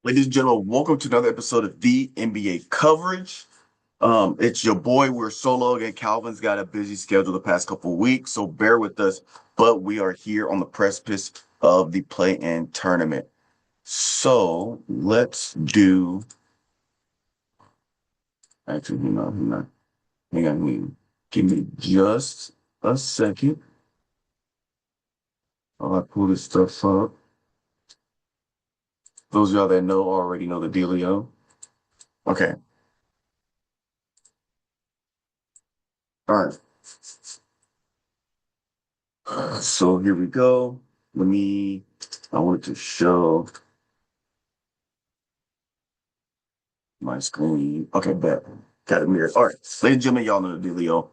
Ladies and gentlemen, welcome to another episode of the NBA coverage. It's your boy. We're solo again. Calvin's got a busy schedule the past couple of weeks, so bear with us. But we are here on the precipice of the play-in tournament. So let's do. Actually, hang on. Give me just a second. While I pull this stuff up. Those of y'all that know already know the dealio. Okay. All right. So here we go. I wanted to show my screen. Okay, bet. Got it mirrored. All right. Ladies and gentlemen, y'all know the dealio.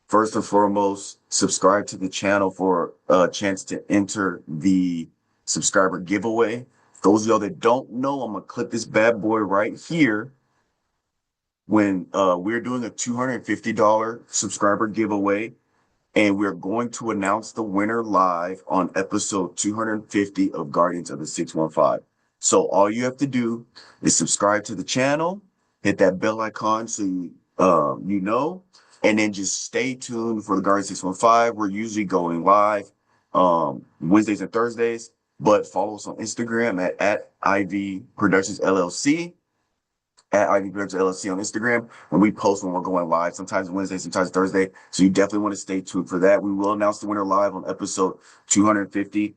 First and foremost, subscribe to the channel for a chance to enter the subscriber giveaway. Those of y'all that don't know, I'm going to click this bad boy right here when we're doing a $250 subscriber giveaway. And we're going to announce the winner live on episode 250 of Guardians of the 615. So all you have to do is subscribe to the channel, hit that bell icon so you know, and then just stay tuned for the Guardians 615. We're usually going live Wednesdays and Thursdays, but follow us on Instagram at IV Productions LLC at ID Productions LLC on Instagram, and we post when we're going live, sometimes Wednesday, sometimes Thursday. So you definitely want to stay tuned for that. We will announce the winner live on episode 250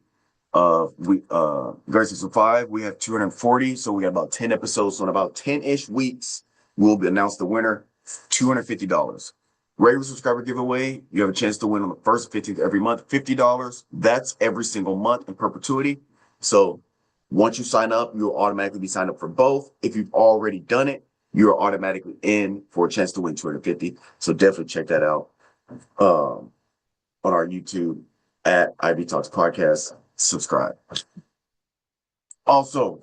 of Guardians of 5. We have 240, so we have about 10 episodes. So in about 10-ish weeks, we'll announce the winner, $250. Regular subscriber giveaway, you have a chance to win on the first 15th every month, $50. That's every single month in perpetuity. So once you sign up, you'll automatically be signed up for both. If you've already done it, you're automatically in for a chance to win 250. So definitely check that out on our YouTube at Ivy Talks Podcast. Subscribe. Also,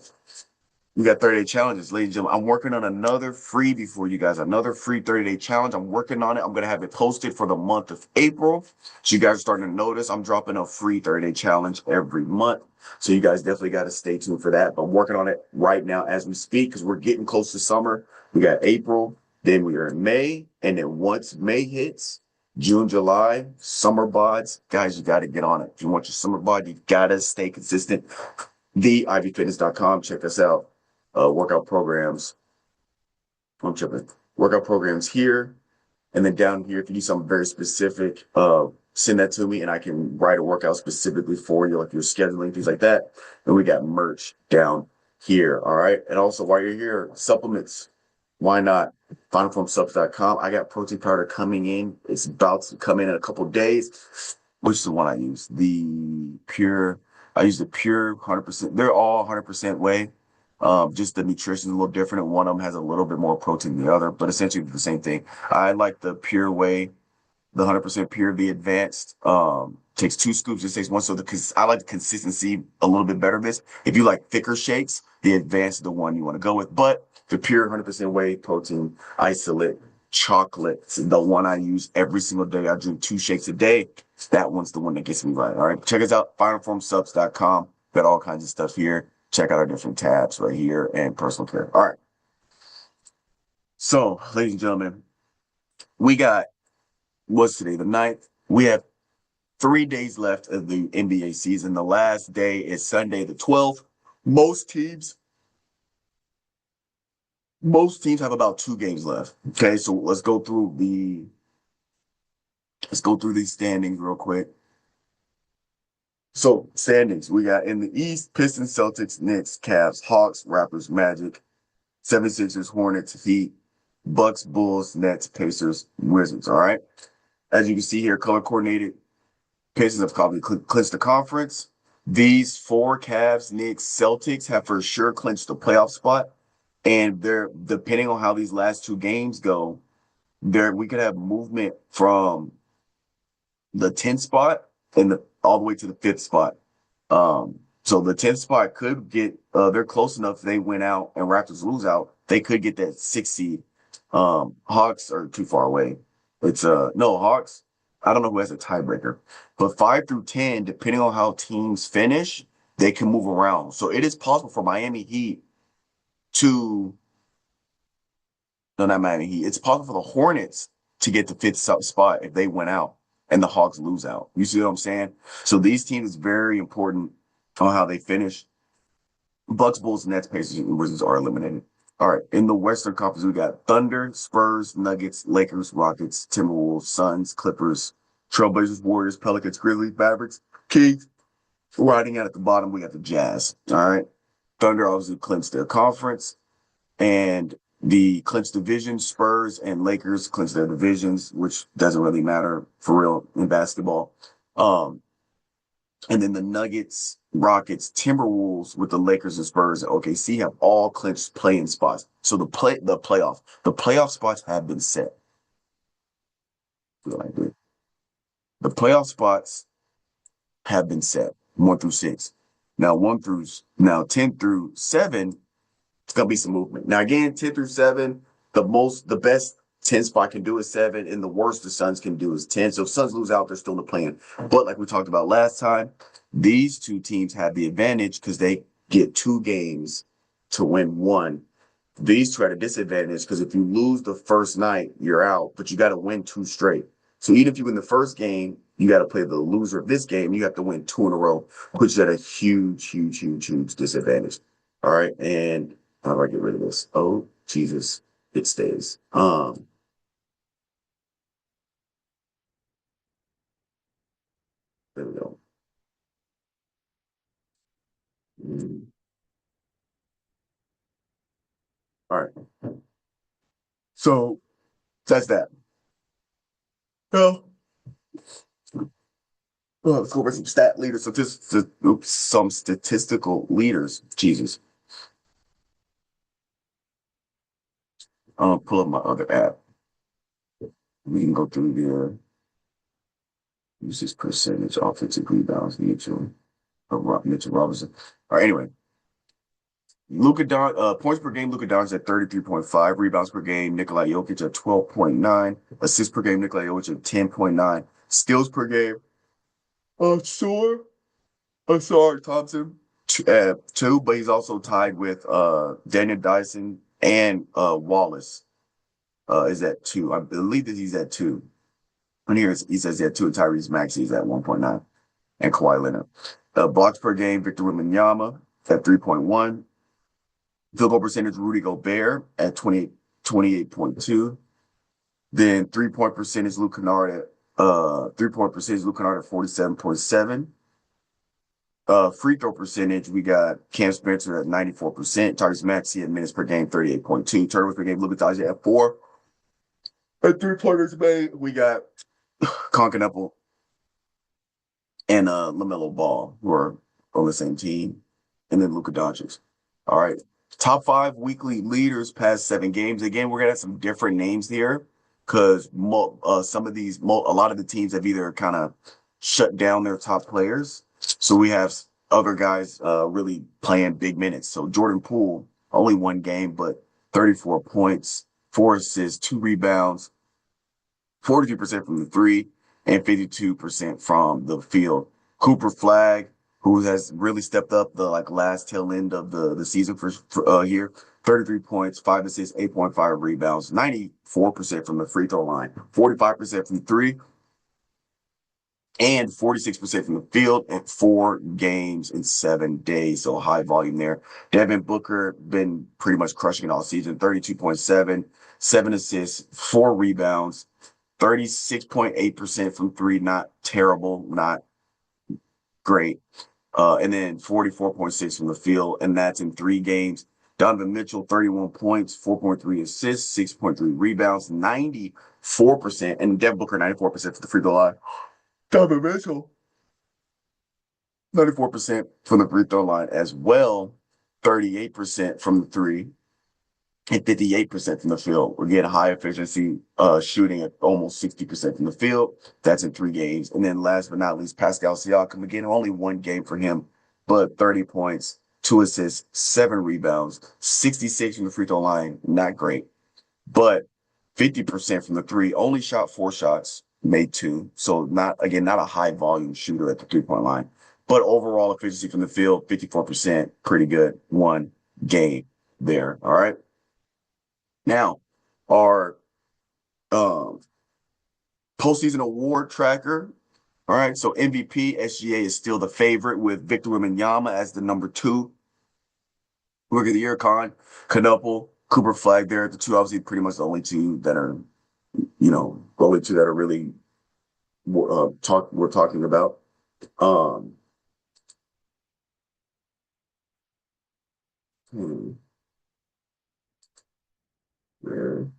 we got 30-day challenges, ladies and gentlemen. I'm working on another freebie for you guys, another free 30-day challenge. I'm working on it. I'm going to have it posted for the month of April. So you guys are starting to notice I'm dropping a free 30-day challenge every month. So you guys definitely got to stay tuned for that. But I'm working on it right now as we speak because we're getting close to summer. We got April, then we are in May. And then once May hits, June, July, summer bods, guys, you got to get on it. If you want your summer bod, you got to stay consistent. TheIvyFitness.com. Check us out. Workout programs. I'm tripping. Workout programs here. And then down here, if you need something very specific, send that to me and I can write a workout specifically for you, like your scheduling, things like that. And we got merch down here. All right. And also while you're here, supplements. Why not? FinalFormSubs.com. I got protein powder coming in. It's about to come in a couple of days. Which is the one I use? I use the pure 100%. They're all 100% whey. Just the nutrition is a little different. One of them has a little bit more protein than the other, but essentially the same thing. I like the pure whey, the 100% pure, the advanced. Takes 2 scoops, just takes one. So I like the consistency a little bit better of this. If you like thicker shakes, the advanced is the one you want to go with. But the pure 100% whey protein isolate chocolate, the one I use every single day. I drink 2 shakes a day. That one's the one that gets me right. All right. Check us out, FinalFormSubs.com. Got all kinds of stuff here. Check out our different tabs right here and personal care. All right. So, ladies and gentlemen, we got what's today, the 9th. We have 3 days left of the NBA season. The last day is Sunday, the 12th. Most teams have about 2 games left. Okay, so let's go through these standings real quick. So standings, we got in the East, Pistons, Celtics, Knicks, Cavs, Hawks, Raptors, Magic, 76ers, Hornets, Heat, Bucks, Bulls, Nets, Pacers, Wizards. All right. As you can see here, color coordinated. Pacers have probably clinched the conference. These 4 Cavs, Knicks, Celtics have for sure clinched the playoff spot. And they're depending on how these last 2 games go, we could have movement from the 10th spot and all the way to the 5th spot. So the 10th spot could get they're close enough if they win out and Raptors lose out, they could get that 6th seed. Hawks are too far away. It's no Hawks. I don't know who has a tiebreaker, but 5 through 10, depending on how teams finish, they can move around. So it is possible for Miami Heat to no, not Miami Heat. It's possible for the Hornets to get the fifth spot if they went out and the Hawks lose out. You see what I'm saying? So these teams is very important on how they finish. Bucks, Bulls, Nets, Pacers, and Wizards are eliminated. All right. In the Western Conference, we got Thunder, Spurs, Nuggets, Lakers, Rockets, Timberwolves, Suns, Clippers, Trailblazers, Warriors, Pelicans, Grizzlies, Mavericks, Kings. Riding out at the bottom, we got the Jazz. All right. Thunder obviously clinched their conference, and the clinched division, Spurs and Lakers clinched their divisions, which doesn't really matter for real in basketball. And then the Nuggets, Rockets, Timberwolves with the Lakers and Spurs and OKC have all clinched playing spots. So the playoff spots have been set. The playoff spots have been set 1 through 6. Now 10 through 7, it's gonna be some movement. Now again, 10 through 7, the best 10 spot can do is 7, and the worst the Suns can do is 10. So if Suns lose out, they're still in the plan. But like we talked about last time, these two teams have the advantage because they get 2 games to win one. These two are at a disadvantage because if you lose the first night, you're out, but you got to win 2 straight. So even if you win the first game, you got to play the loser of this game. You have to win 2 in a row, which is at a huge disadvantage. All right. And how do I get rid of this? Oh, Jesus. It stays. There we go. All right. So that's that. Well, let's go over some stat leaders. Some statistical leaders. Jesus. Pull up my other app. We can go through there. Use this percentage, offensive rebounds, Mitchell Robinson. All right, anyway. Points per game, Luka Doncic at 33.5, rebounds per game, Nikola Jokic at 12.9, assists per game, Nikola Jokic at 10.9, steals per game, Thompson at 2, but he's also tied with Daniel Dyson and Wallace is at 2. I believe that he's at 2. And here he says he had 2, and Tyrese Maxey's at 1.9, and Kawhi Leonard. Blocks per game, Victor Wembanyama at 3.1. Field goal percentage, Rudy Gobert at 28.2. Then 3-point percentage, Luke Kennard at 47.7. Free throw percentage, we got Cam Spencer at 94%, Tyrese Maxey at minutes per game, 38.2, turnovers per game, Luka Doncic at 4. At 3-pointers made, we got Concanapple and LaMelo Ball, who are on the same team, and then Luka Doncic. All right. Top 5 weekly leaders past 7 games. Again, we're gonna have some different names here because a lot of the teams have either kind of shut down their top players. So we have other guys really playing big minutes. So Jordan Poole, only 1 game, but 34 points, 4 assists, 2 rebounds, 43% from the 3, and 52% from the field. Cooper Flag, who has really stepped up the last tail end of the season for here. 33 points, 5 assists, 8.5 rebounds, 94% from the free throw line, 45% from 3, and 46% from the field in 4 games in 7 days. So high volume there. Devin Booker been pretty much crushing it all season. 32.7, 7 assists, 4 rebounds, 36.8% from 3. Not terrible, not great. And then 44.6 from the field, and that's in 3 games. Donovan Mitchell, 31 points, 4.3 assists, 6.3 rebounds, 94%, and Devin Booker, 94% for the free throw line. Donovan Mitchell, 94% from the free throw line as well, 38% from the 3, and 58% from the field. We're getting high efficiency shooting at almost 60% from the field. That's in 3 games. And then last but not least, Pascal Siakam, again, only 1 game for him, but 30 points, 2 assists, 7 rebounds, 66 from the free throw line. Not great, but 50% from the 3, only shot 4 shots, made 2. So not a high volume shooter at the 3-point line, but overall efficiency from the field, 54%, pretty good, 1 game. there. All right. Now, our um, postseason award tracker. All right. So MVP, SGA is still the favorite with Victor Wembanyama as the number two. Rookie of the year, Canuple, Cooper Flag there. The two, obviously, pretty much the only two that are, the only two that are really we're talking about. Um, hmm, where-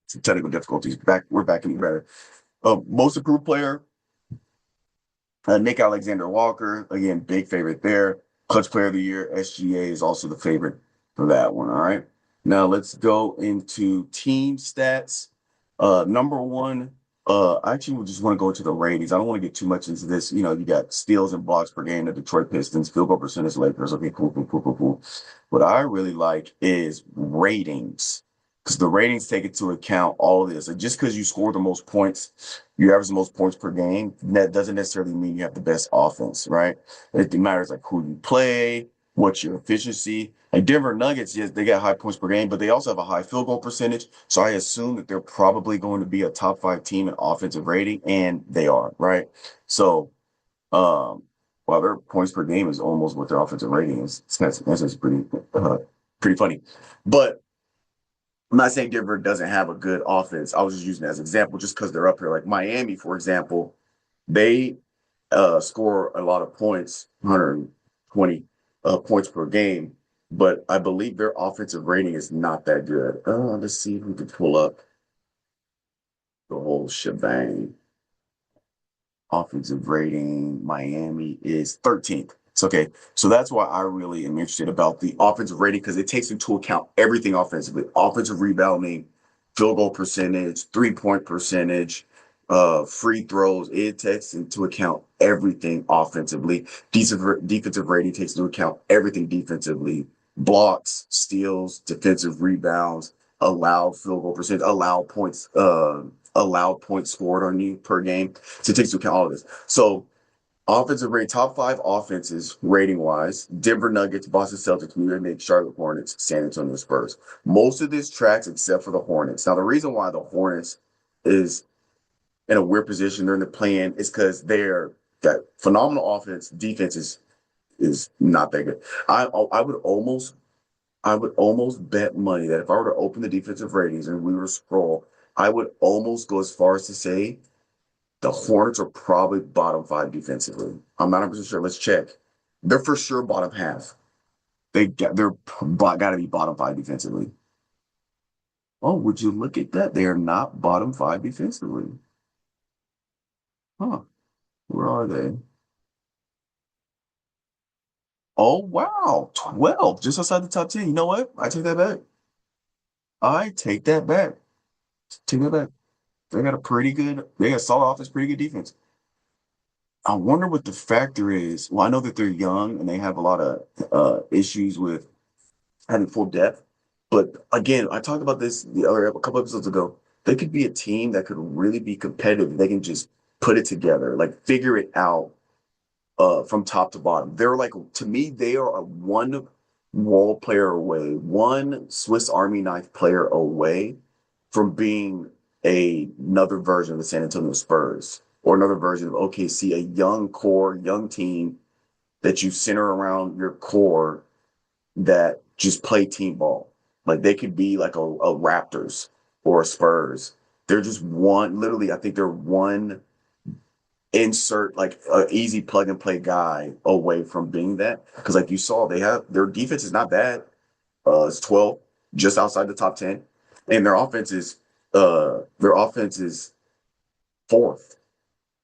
some technical difficulties. We're back in better. Most improved player, Nick Alexander Walker, again, big favorite there. Clutch player of the year, SGA is also the favorite for that one. All right. Now let's go into team stats. Number one, I actually just want to go into the ratings. I don't want to get too much into this. You got steals and blocks per game, the Detroit Pistons, field goal percentage, Lakers. Okay, cool, cool, cool, cool, cool. What I really like is ratings because the ratings take into account all of this. And just because you score the most points, you average the most points per game, that doesn't necessarily mean you have the best offense, right? It matters like who you play, what's your efficiency. Like Denver Nuggets, yes, they got high points per game, but they also have a high field goal percentage. So I assume that they're probably going to be a top five team in offensive rating, and they are, right? So, um, while their points per game is almost what their offensive rating is, that's just pretty funny. But I'm not saying Denver doesn't have a good offense. I was just using it as an example, just because they're up here. Like Miami, for example, they score a lot of points, 120 points per game, but I believe their offensive rating is not that good. Let's see if we can pull up the whole shebang. Offensive rating, Miami is 13th. It's okay. So that's why I really am interested about the offensive rating because it takes into account everything offensively. Offensive rebounding, field goal percentage, 3-point percentage, free throws. It takes into account everything offensively. Defensive rating takes into account everything defensively. Blocks, steals, defensive rebounds, allowed field goal percentage, allowed points scored on you per game. So it takes into account all of this. So offensive rating, top five offenses rating wise, Denver Nuggets, Boston Celtics, New York Knicks, Charlotte Hornets, San Antonio Spurs. Most of this tracks except for the Hornets. Now, the reason why the Hornets is in a weird position during the plan is because they're that phenomenal offense, defense is not that good. I would almost bet money that if I were to open the defensive ratings and we were to scroll, I would almost go as far as to say the Hornets are probably bottom five defensively. I'm not 100% sure. Let's check. They're for sure bottom half. They're got to be bottom five defensively. Oh, would you look at that? They are not bottom five defensively. Huh? Where are they? Oh wow, 12, just outside the top 10. You know what? I take that back. I take that back. Take that back. They got solid offense, pretty good defense. I wonder what the factor is. Well, I know that they're young and they have a lot of issues with having full depth. But again, I talked about this a couple episodes ago. They could be a team that could really be competitive. They can just put it together, like figure it out from top to bottom. They're like to me, they are a one role player away, one Swiss Army knife player away from being another version of the San Antonio Spurs or another version of OKC, a young core, young team that you center around your core that just play team ball. Like they could be like a Raptors or a Spurs. They're just one, literally, I think they're one insert like an easy plug and play guy away from being that. Because like you saw, they have their defense is not bad. It's 12, just outside the top 10. And their offense is fourth.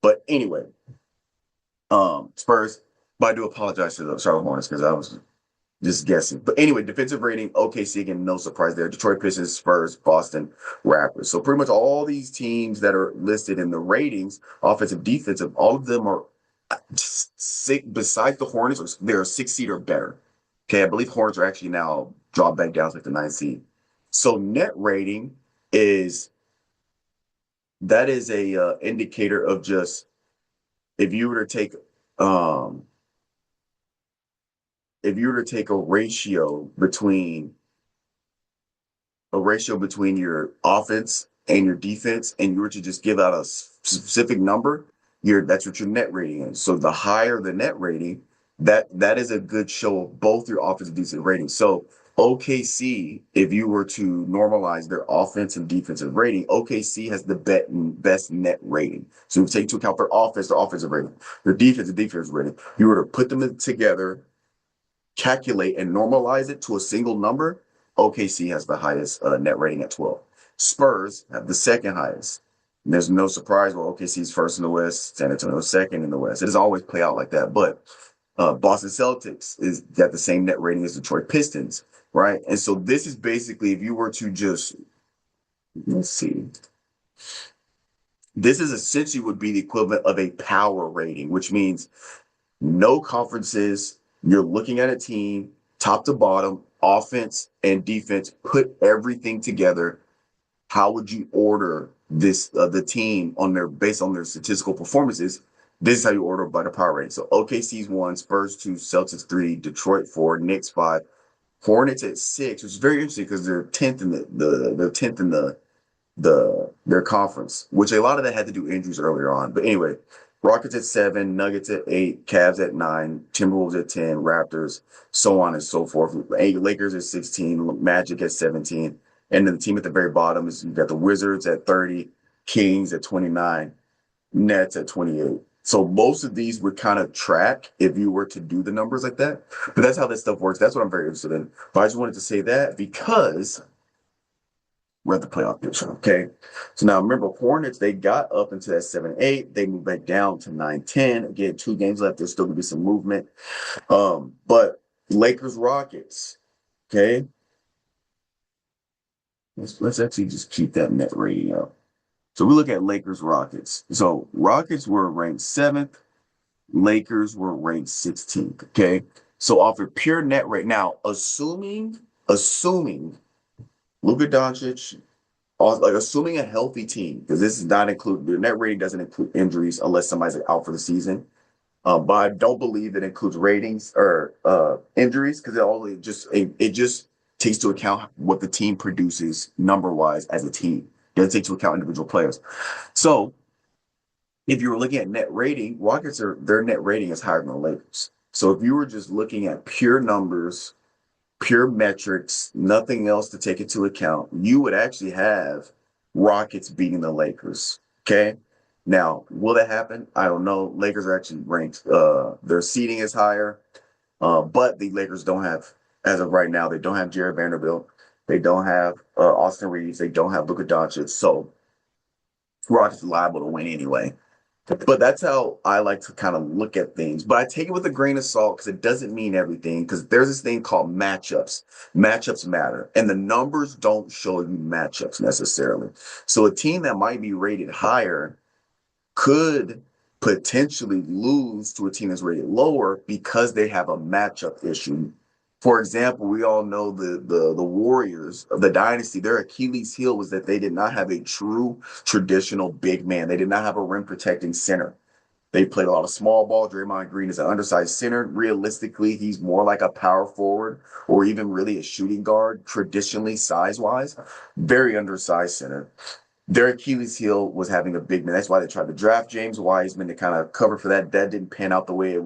But anyway, Spurs. But I do apologize to the Charlotte Hornets because I was just guessing. But anyway, defensive rating, OKC again, no surprise there. Detroit Pistons, Spurs, Boston, Raptors. So pretty much all these teams that are listed in the ratings, offensive, defensive, all of them are six. Besides the Hornets, they're a 6 seed or better. Okay, I believe Hornets are actually now dropped back down to like the 9 seed. So net rating is that is a indicator of just if you were to take um if you were to take a ratio between your offense and your defense, and you were to just give out a specific number, that's what your net rating is. So the higher the net rating, that is a good show of both your offense and defensive rating. So OKC, if you were to normalize their offense and defensive rating, OKC has the best net rating. So if you take into account their offensive rating, their defensive rating, you were to put them together, calculate and normalize it to a single number, OKC has the highest net rating at 12. Spurs have the second highest. And there's no surprise where OKC is first in the West, San Antonio second in the West. It doesn't always play out like that. But Boston Celtics is got the same net rating as Detroit Pistons, right? And so this is basically, if you were to just, let's see, this is essentially would be the equivalent of a power rating, which means no conferences. You're looking at a team, top to bottom, offense and defense, put everything together. How would you order the team based on their statistical performances? This is how you order by the power rating. So OKC's 1, Spurs 2, Celtics 3, Detroit 4, Knicks 5, Hornets at 6, which is very interesting because they're 10th in their conference, which a lot of that had to do injuries earlier on. But anyway, Rockets at 7, Nuggets at 8, Cavs at 9, Timberwolves at 10, Raptors, so on and so forth. Lakers at 16, Magic at 17. And then the team at the very bottom is you've got the Wizards at 30, Kings at 29, Nets at 28. So most of these would kind of track if you were to do the numbers like that. But that's how this stuff works. That's what I'm very interested in. But I just wanted to say that because we're at the playoff picture. Okay. So now remember, Hornets, they got up into that 7-8. They moved back down to 9-10. Again, 2 games left. There's still gonna be some movement. But Lakers Rockets. Okay. Let's actually just keep that net rating up. So we look at Lakers Rockets. So Rockets were ranked 7th. Lakers were ranked 16th. Okay. So off a pure net rate. Now, assuming Luka Doncic, like assuming a healthy team, because this is not include the net rating doesn't include injuries unless somebody's out for the season. But I don't believe it includes ratings or injuries because it just takes into account what the team produces number wise as a team. It doesn't take into account individual players. So if you were looking at net rating, their net rating is higher than the Lakers. So if you were just looking at pure numbers, pure metrics, nothing else to take into account, you would actually have Rockets beating the Lakers. Okay. Now, will that happen? I don't know. Lakers are actually ranked. Their seeding is higher, but the Lakers don't have, as of right now, they don't have Jared Vanderbilt. They don't have Austin Reeves. They don't have Luka Doncic. So Rockets are liable to win anyway. But that's how I like to kind of look at things. But I take it with a grain of salt because it doesn't mean everything. Because there's this thing called matchups. Matchups matter. And the numbers don't show you matchups necessarily. So a team that might be rated higher could potentially lose to a team that's rated lower because they have a matchup issue. For example, we all know the Warriors of the dynasty, their Achilles heel was that they did not have a true traditional big man. They did not have a rim protecting center. They played a lot of small ball. Draymond Green is an undersized center. Realistically, he's more like a power forward or even really a shooting guard, traditionally size-wise. Very undersized center. Their Achilles heel was having a big man. That's why they tried to draft James Wiseman to kind of cover for that. That didn't pan out the way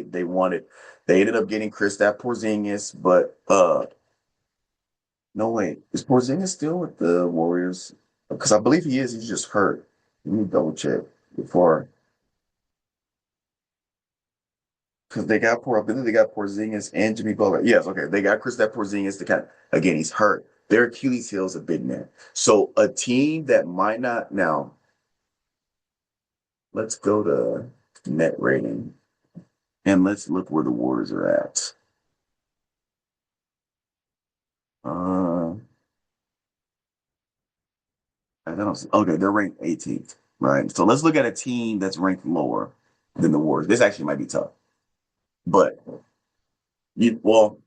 they wanted. They ended up getting Kristaps Porzingis, but no wait, is Porzingis still with the Warriors? Because I believe he is. He's just hurt. Let me double check before. Because I believe they got Porzingis and Jimmy Butler. Yes, okay. They got Kristaps Porzingis to kind of, again, he's hurt. Their Achilles heel is a big man. So a team that might not now, let's go to net rating and let's look where the Warriors are at. I don't see, okay, they're ranked 18th, right? So let's look at a team that's ranked lower than the Warriors. This actually might be tough, but well,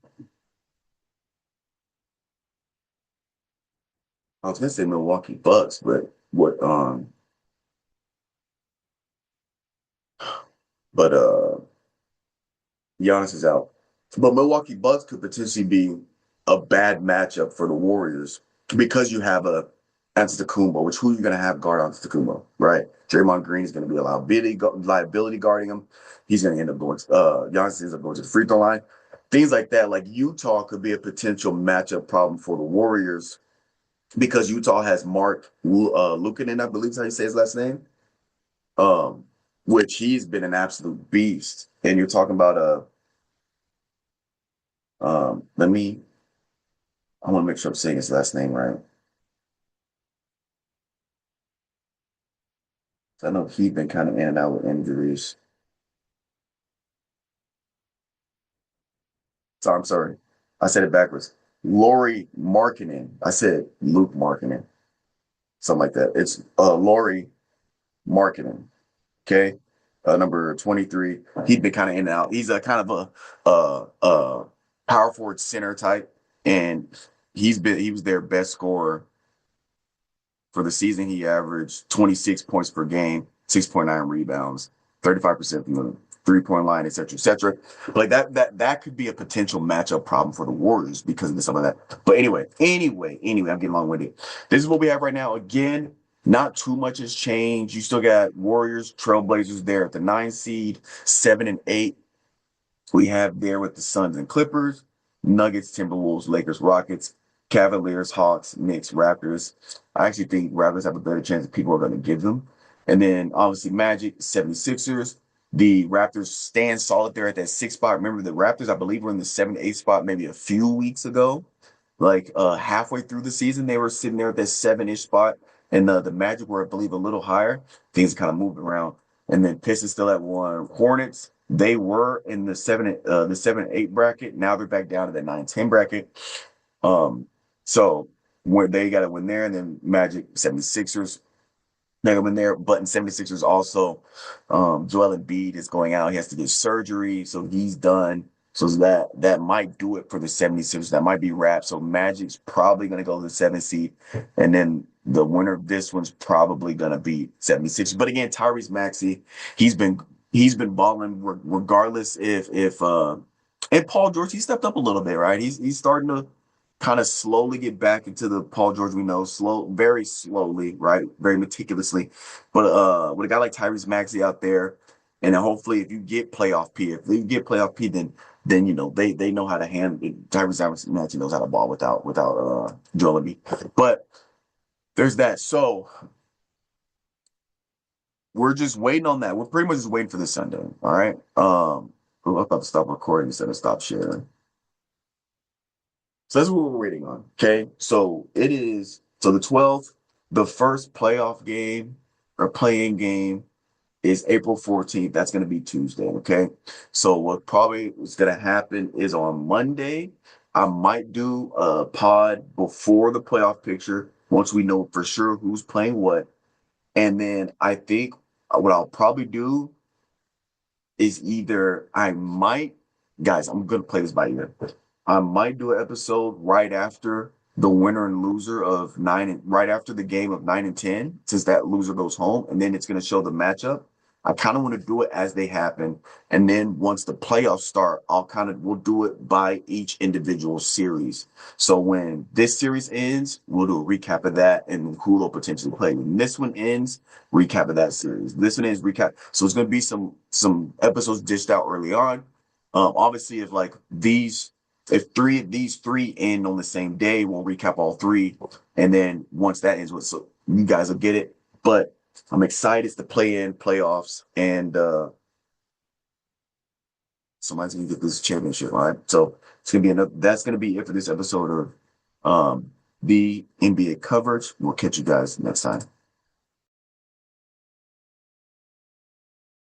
I was gonna say Milwaukee Bucks, but but Giannis is out. But Milwaukee Bucks could potentially be a bad matchup for the Warriors because you have a Antetokounmpo, which who are you going to have guard Antetokounmpo, right? Draymond Green is going to be a liability guarding him. He's going to end up going. Giannis ends up going to the free throw line. Things like that, like Utah, could be a potential matchup problem for the Warriors because Utah has Mark Lukanen, I believe is how you say his last name, um, which he's been an absolute beast. And you're talking about let me I want to make sure I'm saying his last name right. I know he's been kind of in and out with injuries. So I'm sorry. I said it backwards. Laurie Markkinen. I said Luke Markkinen. Something like that. It's Laurie Markkinen. Okay. Number 23. He'd been kind of in and out. He's a kind of a power forward center type. And he was their best scorer for the season. He averaged 26 points per game, 6.9 rebounds, 35% from the 3-point line, et cetera, et cetera. Like that could be a potential matchup problem for the Warriors because of some of that. But anyway, I'm getting long winded. This is what we have right now. Again, not too much has changed. You still got Warriors, Trailblazers there at the 9 seed, 7 and 8. We have there with the Suns and Clippers, Nuggets, Timberwolves, Lakers, Rockets, Cavaliers, Hawks, Knicks, Raptors. I actually think Raptors have a better chance that people are going to give them. And then obviously Magic, 76ers. The Raptors stand solid there at that 6th spot. Remember the Raptors, I believe, were in the 7th, 8th spot maybe a few weeks ago. Like halfway through the season, they were sitting there at that 7-ish spot. And the Magic were, I believe, a little higher. Things kind of moved around. And then Pistons still at 1. Hornets, they were in the 7 and 8 bracket. Now they're back down to the 9-10 bracket. So where they got to win there, and then Magic 76ers, they got to win there. But in 76ers also, Joel Embiid is going out. He has to get surgery, so he's done. So that might do it for the 76ers. That might be wrapped. So Magic's probably going to go to the 7th seed, and then the winner of this one's probably going to be 76ers. But again, Tyrese Maxey, he's been balling regardless if and Paul George, he stepped up a little bit, right? He's starting to kind of slowly get back into the Paul George we know, very slowly, right? Very meticulously. But with a guy like Tyrese Maxey out there, and then hopefully if you get playoff P, then you know they know how to handle it. Tyrese Maxey knows how to ball without Joel Embiid. But there's that. So we're just waiting on that. We're pretty much just waiting for this Sunday. All right. I'm about to stop recording instead of stop sharing. So that's what we're waiting on. Okay. So it is the 12th, the first playoff game or playing game is April 14th. That's going to be Tuesday. Okay. So what probably is going to happen is on Monday, I might do a pod before the playoff picture once we know for sure who's playing what. And then I think what I'll probably do is either guys, I'm going to play this by ear. I might do an episode right after the winner and loser of right after the game of 9 and 10, since that loser goes home, and then it's going to show the matchup. I kind of want to do it as they happen. And then once the playoffs start, we'll do it by each individual series. So when this series ends, we'll do a recap of that and who will potentially play. When this one ends, recap of that series. This one ends, recap. So it's going to be some episodes dished out early on. Obviously, if these three end on the same day, we'll recap all three. And then once that ends, so you guys will get it. But I'm excited. It's the play-in playoffs, and somebody's gonna get this championship. All right, so it's gonna be enough. That's gonna be it for this episode of the NBA coverage. We'll catch you guys next time.